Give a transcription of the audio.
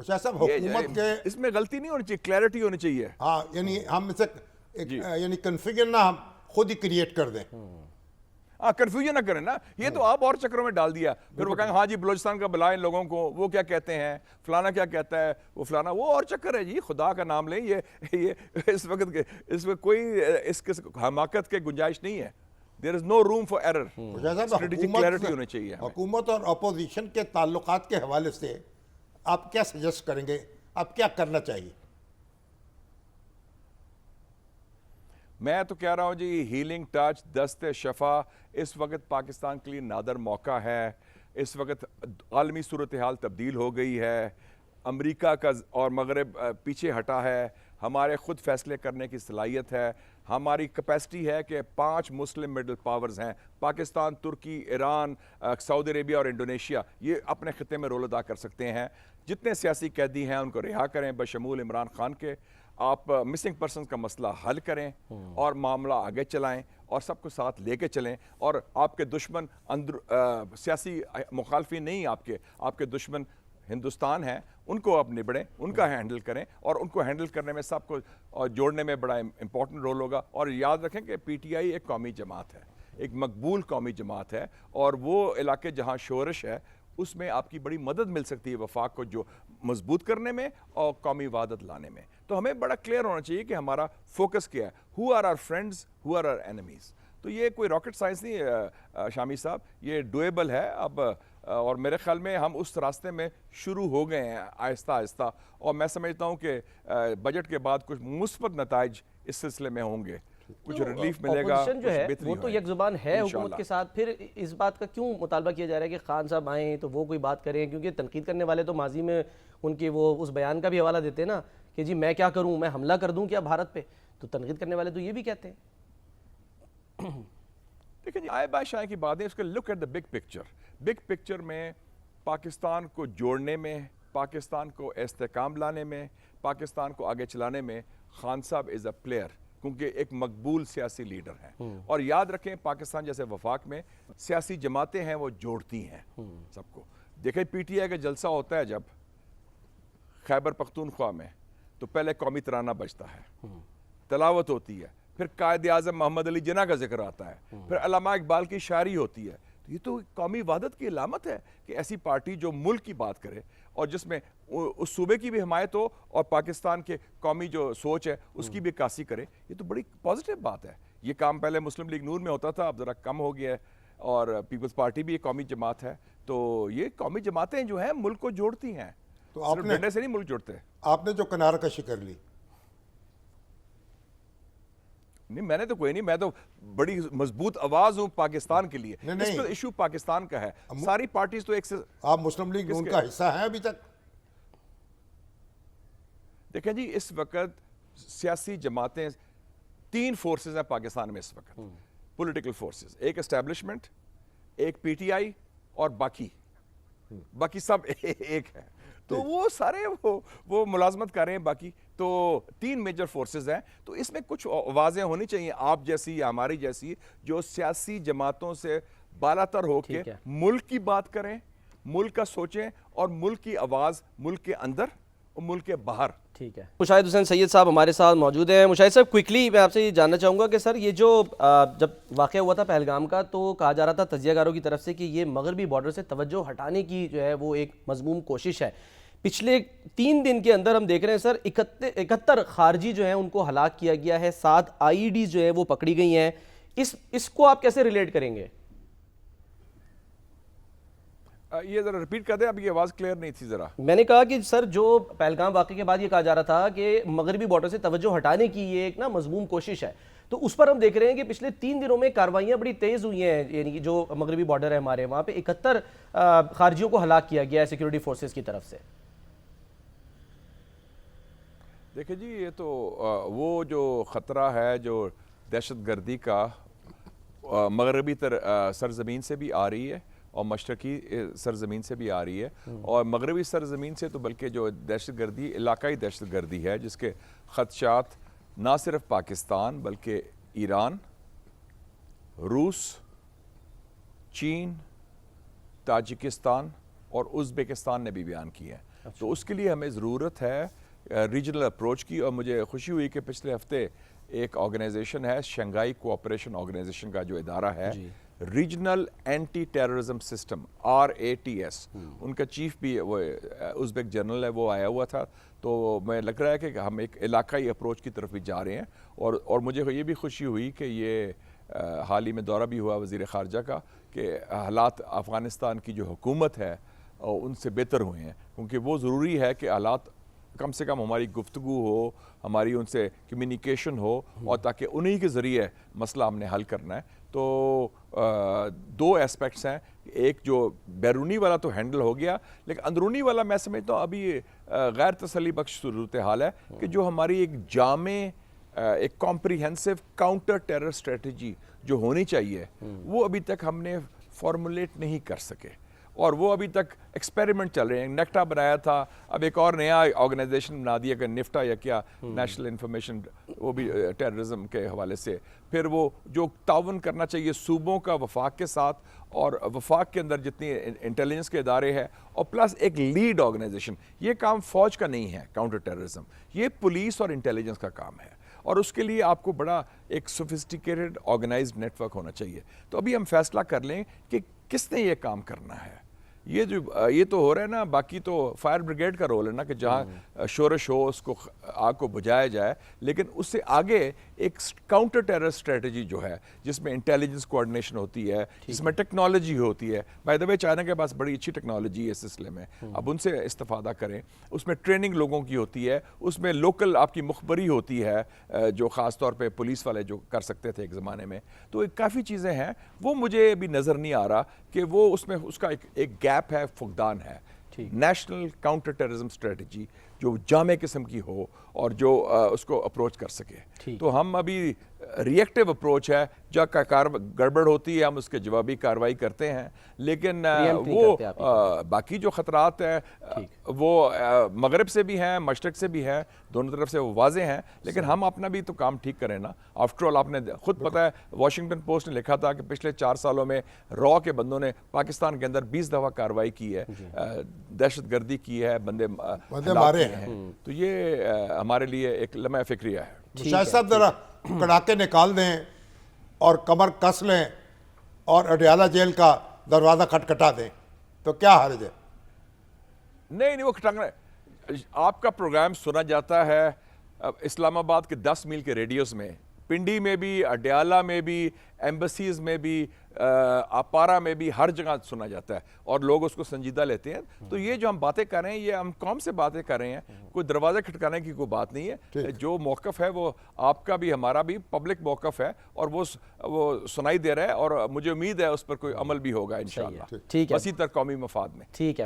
मुशाहिद साहब, हुकूमत के इसमें गलती नहीं होनी चाहिए, क्लैरिटी होनी चाहिए। हाँ, यानी हम इसे यानी कन्फ्यूजन ना हम खुद ही क्रिएट कर दें। हाँ, कंफ्यूजन ना करें ना, ये तो आप और चक्रों में डाल दिया। फिर वो कहेंगे हाँ जी बलोचिस्तान का बुलाएं लोगों को, वो क्या कहते हैं, फलाना क्या कहता है, वो फलाना, वो और चक्कर है जी। खुदा का नाम लें, ये इस वक्त के इसमें कोई इसके हमाकत के गुंजाइश नहीं है। There is no room for error. Strategic clarity होनी चाहिए हमें। हुकूमत और अपोजिशन के ताल्लुकात के हवाले से आप क्या सजेस्ट करेंगे, आप क्या करना चाहिए? मैं तो कह रहा हूँ जी, हीलिंग टच, दस्ते शफा इस वक्त पाकिस्तान के लिए नादर मौका है। इस वक्त आलमी सूरत हाल तब्दील हो गई है, अमेरिका का और मगरब पीछे हटा है, हमारे खुद फैसले करने की सलाहियत है, हमारी कैपेसिटी है कि 5 मुस्लिम मिडल पावर्स हैं, पाकिस्तान, तुर्की, ईरान, सऊदी अरेबिया और इंडोनेशिया, ये अपने खिते में रोल अदा कर सकते हैं। जितने सियासी कैदी हैं उनको रिहा करें बशमूल इमरान खान के। आप मिसिंग पर्सन का मसला हल करें और मामला आगे चलाएं और सबको साथ लेके चलें। और आपके दुश्मन अंदर सियासी मुखालफी नहीं, आपके दुश्मन हिंदुस्तान है, उनको आप निबड़ें, उनका हैंडल करें और उनको हैंडल करने में सबको जोड़ने में बड़ा इंपॉर्टेंट रोल होगा। और याद रखें कि पीटीआई एक कौमी जमात है, एक मकबूल कौमी जमात है, और वो इलाके जहाँ शोरश है उसमें आपकी बड़ी मदद मिल सकती है वफाक को जो मजबूत करने में और कौमी वादत लाने में। तो हमें बड़ा क्लियर होना चाहिए कि हमारा फोकस क्या है, who are our friends, who are our enemies. तो ये कोई रॉकेट साइंस नहीं है शामी साहब, ये डुएबल है अब। और मेरे ख्याल में हम उस रास्ते में शुरू हो गए हैं आहिस्ता आहिस्ता, और मैं समझता हूँ कि बजट के बाद कुछ मुस्बत नताइज इस सिलसिले में होंगे, कुछ रिलीफ मिलेगा, ऑपोजिशन जो है वो तो होगी। एक जुबान है हुकूमत के साथ, फिर इस बात का क्यों मुतालबा किया जा रहा है कि खान साहब आएँ तो वो कोई बात करें? क्योंकि तनकीद करने वाले तो माजी में उनके वो उस बयान का भी हवाला देते हैं ना कि जी मैं क्या करूँ, मैं हमला कर दूँ क्या भारत पे? तो तनकीद करने वाले तो ये भी कहते हैं। देखिए आए बादशाह की बातें, उसके look at the big picture. Big picture में पाकिस्तान को जोड़ने में, पाकिस्तान को इस्तेहकाम लाने में, पाकिस्तान को आगे चलाने में खान साहब इज़ अ प्लेयर, क्योंकि एक मकबूल सियासी लीडर हैं। और याद रखें पाकिस्तान जैसे वफाक में सियासी जमातें हैं वो जोड़ती हैं सबको। देखें पीटीआई का जलसा होता है जब खैबर पख्तूनख्वा में, तो पहले कौमी तराना बजता है, तलावत होती है, फिर कायद आज़म मोहम्मद अली जिन्ना का जिक्र आता है, फिर अल्लामा इकबाल की शायरी होती है। तो ये तो कौमी वहदत की अलामत है कि ऐसी पार्टी जो मुल्क की बात करे और जिसमें उस सूबे की भी हिमायत हो और पाकिस्तान के कौमी जो सोच है उसकी भी अक्कासी करे। ये तो बड़ी पॉजिटिव बात है। ये काम पहले मुस्लिम लीग नूर में होता था, अब ज़रा कम हो गया है, और पीपल्स पार्टी भी एक कौमी जमात है। तो ये कौमी जमातें जो हैं मुल्क को जोड़ती हैं, तो सिर्फ आपने डंडे से नहीं मुल्क जोड़ते। आपने जो किनारा कशी कर ली, नहीं मैंने तो कोई नहीं, मैं तो बड़ी मजबूत आवाज हूं पाकिस्तान के लिए। नहीं, इस पर इशू पाकिस्तान का है, सारी पार्टीज तो एक से। आप मुस्लिम लीग नून का हिस्सा हैं अभी तक? देखें जी इस वक्त सियासी जमातें 3 फोर्सेस हैं पाकिस्तान में इस वक्त, पॉलिटिकल फोर्सेस, एक एस्टेब्लिशमेंट, एक पीटीआई और बाकी सब एक है। तो वो सारे वो मुलाजमत कर रहे हैं बाकी। तो 3 मेजर फोर्सेस हैं। तो इसमें कुछ आवाज़ें होनी चाहिए आप जैसी या हमारी जैसी, जो सियासी जमातों से बालातर होके मुल्क की बात करें, मुल्क का सोचें, और मुल्क की आवाज़ मुल्क के अंदर और मुल्क के बाहर। ठीक है, मुशाहिद हुसैन सैयद साहब हमारे साथ मौजूद हैं। मुशाहिद साहब क्विकली मैं आपसे ये जानना चाहूँगा कि सर ये जो जब वाक़या हुआ था पहलगाम का, तो कहा जा रहा था तजियाकारों की तरफ से कि ये मगरबी बॉर्डर से तवज्जो हटाने की जो है वो एक मज़मूम कोशिश है। पिछले 3 दिन के अंदर हम देख रहे हैं सर 71 खारजी जो हैं उनको हलाक किया गया है, 7 IED जो है वो पकड़ी गई हैं। इसको आप कैसे रिलेट करेंगे? ये जरा रिपीट कर दें, अब ये आवाज़ क्लियर नहीं थी ज़रा। मैंने कहा कि सर जो पहलगाम वाक़े के बाद ये कहा जा रहा था कि मगरबी बॉर्डर से तवज्जो हटाने की ये एक ना मजमूम कोशिश है, तो उस पर हम देख रहे हैं कि पिछले 3 दिनों में कार्रवाइयाँ बड़ी तेज़ हुई हैं। यानी कि जो मगरबी बॉर्डर है हमारे, वहाँ पे 71 खारजियों को हलाक किया गया है सिक्योरिटी फोर्सेज की तरफ से। देखिए जी ये तो वो जो ख़तरा है जो दहशतगर्दी का मगरबी सरजमीन से भी आ रही है और मशरकी सरजमीन से भी आ रही है। और मगरबी सरजमीन से तो बल्कि जो दहशतगर्दी इलाकाई दहशतगर्दी है जिसके ख़दशात ना सिर्फ पाकिस्तान बल्कि ईरान, रूस, चीन, ताजिकिस्तान और उज़्बेकिस्तान ने भी बयान किए हैं। तो उसके लिए हमें ज़रूरत है रीजनल अप्रोच की। और मुझे खुशी हुई कि पिछले हफ्ते एक ऑर्गेनाइजेशन है, शंघाई कोऑपरेशन ऑर्गेनाइजेशन का जो इदारा है, regional anti terrorism system RATS, उनका चीफ भी वो उज़्बेक जनरल है, वो आया हुआ था। तो मैं लग रहा है कि हम एक इलाकाई अप्रोच की तरफ भी जा रहे हैं। और मुझे ये भी खुशी हुई कि ये हाल ही में दौरा भी हुआ वज़ीर ख़ारजा का कि हालात अफ़गानिस्तान की जो हुकूमत है उनसे बेहतर हुए हैं, क्योंकि वो ज़रूरी है कि हालात कम से कम हमारी गुफ्तगू हो, हमारी उनसे कम्युनिकेशन हो, और ताकि उन्हीं के ज़रिए मसला हमने हल करना है। तो दो एस्पेक्ट्स हैं, एक जो बैरूनी वाला तो हैंडल हो गया, लेकिन अंदरूनी वाला मैं समझता हूँ अभी गैर तसल्ली बख्श सूरत हाल है कि जो हमारी एक जामे एक कॉम्प्रिहेंसिव काउंटर टेरर स्ट्रेटजी जो होनी चाहिए वो अभी तक हमने फॉर्मुलेट नहीं कर सके, और वो अभी तक एक्सपेरिमेंट चल रहे हैं। नेक्टा बनाया था, अब एक और नया ऑर्गेनाइजेशन बना दिया कि निफ्टा या क्या, नेशनल इंफॉर्मेशन, वो भी टेररिज्म के हवाले से। फिर वो जो ताउन करना चाहिए सूबों का वफाक के साथ, और वफाक के अंदर जितनी इंटेलिजेंस के इदारे हैं, और प्लस एक लीड ऑर्गेनाइजेशन। ये काम फौज का नहीं है काउंटर टेररिज्म, ये पुलिस और इंटेलिजेंस का काम है, और उसके लिए आपको बड़ा एक सोफिस्टिकेटेड ऑर्गेनाइज्ड नेटवर्क होना चाहिए। तो अभी हम फैसला कर लें कि किसने ये काम करना है। ये तो हो रहा है ना, बाकी तो फायर ब्रिगेड का रोल है ना कि जहाँ शोरश हो उसको आग को बुझाया जाए, लेकिन उससे आगे एक काउंटर टेरर स्ट्रेटजी जो है जिसमें इंटेलिजेंस कोऑर्डिनेशन होती है, जिसमें टेक्नोलॉजी होती है। बाय द वे चाइना के पास बड़ी अच्छी टेक्नोलॉजी है इस सिलसिले में, अब उनसे इस्तेफादा करें। उसमें ट्रेनिंग लोगों की होती है, उसमें लोकल आपकी मुखबरी होती है जो ख़ास तौर पे पुलिस वाले जो कर सकते थे एक ज़माने में। तो काफ़ी चीज़ें हैं, वो मुझे अभी नज़र नहीं आ रहा कि वो उसमें उसका एक गैप है, फुकदान है। नेशनल काउंटर टेररिज्म स्ट्रेटजी जो जामे किस्म की हो और जो उसको अप्रोच कर सके। तो हम अभी रिएक्टिव अप्रोच है, जब गड़बड़ होती है हम उसके जवाबी कार्रवाई करते हैं, लेकिन वो बाकी जो ख़तरात हैं वो मगरब से भी हैं, मशरक़ से भी हैं, दोनों तरफ से वो वाज़े हैं, लेकिन हम अपना भी तो काम ठीक करें ना। आफ्टर ऑल आपने खुद पता है, वॉशिंगटन पोस्ट ने लिखा था कि पिछले 4 सालों में रॉ के बंदों ने पाकिस्तान के अंदर 20 दफ़ा कार्रवाई की है, दहशतगर्दी की है, बंदे मारे हैं। तो ये हमारे लिए एक लम्हा फ़िक्रिया है। शायद साहब ज़रा कड़ाके निकाल दें और कमर कस लें और अडयाला जेल का दरवाज़ा खटखटा दें, तो क्या हर्ज है? नहीं, वो खटखटा, आपका प्रोग्राम सुना जाता है इस्लामाबाद के 10 मील के रेडियस में, पिंडी में भी, अडयाला में भी, एम्बसीज़ में भी, अपारा में भी, हर जगह सुना जाता है और लोग उसको संजीदा लेते हैं। तो ये जो हम बातें कर रहे हैं, ये हम कौम से बातें कर रहे हैं, कोई दरवाज़ा खटकाने की कोई बात नहीं है। जो मौक़िफ़ है वो आपका भी हमारा भी पब्लिक मौक़िफ़ है, और वो सुनाई दे रहा है, और मुझे उम्मीद है उस पर कोई अमल भी होगा इंशाअल्लाह, ठीक है, वसी तर कौमी मफाद में। ठीक है।